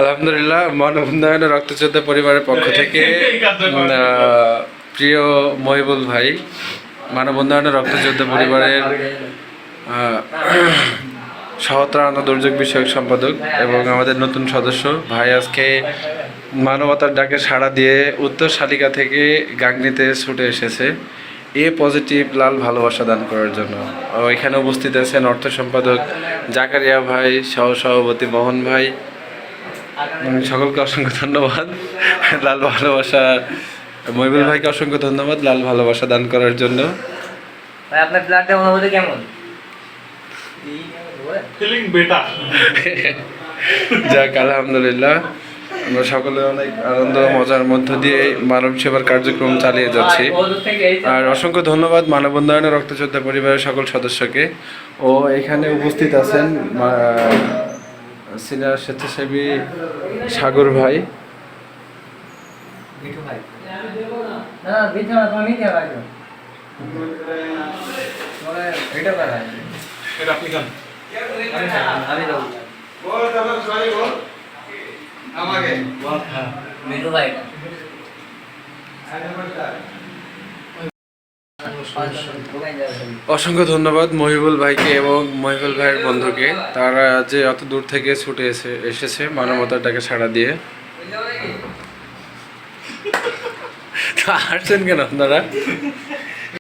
আলহামদুলিল্লাহ, মানব উন্নয়ন রক্তযোদ্ধা পরিবারের পক্ষ থেকে প্রিয় মহিবুল ভাই, মানব উন্নয়ন রক্তযোদ্ধা পরিবারের সহত্রাণ ও দুর্যোগ বিষয়ক সম্পাদক এবং আমাদের নতুন সদস্য ভাই আজকে মানবতার ডাকে সাড়া দিয়ে উত্তর শালিকা থেকে গাংনীতে ছুটে এসেছে এ পজিটিভ লাল ভালোবাসা দান করার জন্য। এখানে উপস্থিত আছেন অর্থ সম্পাদক জাকারিয়া ভাই, সহ সভাপতি মোহন ভাই। সকলকে অসংখ্য ধন্যবাদ লাল ভালোবাসা, মহিবুল ভাইকে অসংখ্য ধন্যবাদ লাল ভালোবাসা দান করার জন্য। ভাই আপনার ব্লাডটা অনুভূতি কেমন? Feeling better. যাক, আলহামদুলিল্লাহ, আমরা সকলে অনেক আনন্দ মজার মধ্য দিয়ে মানব সেবার কার্যক্রম চালিয়ে যাচ্ছি। আর অসংখ্য ধন্যবাদ মানব উন্নয়ন রক্তযোদ্ধা পরিবারের সকল সদস্যকে। ও এখানে উপস্থিত আছেন সিনিয়র স্বেচ্ছাসেবী সাগর ভাই। অসংখ্য ধন্যবাদ মহিবুল ভাইকে এবং মহিবুল ভাইয়ের বন্ধুকে, তারা যে অত দূর থেকে ছুটে এসেছে মানবতারটাকে সাড়া দিয়ে। আসছেন কেন আপনারা?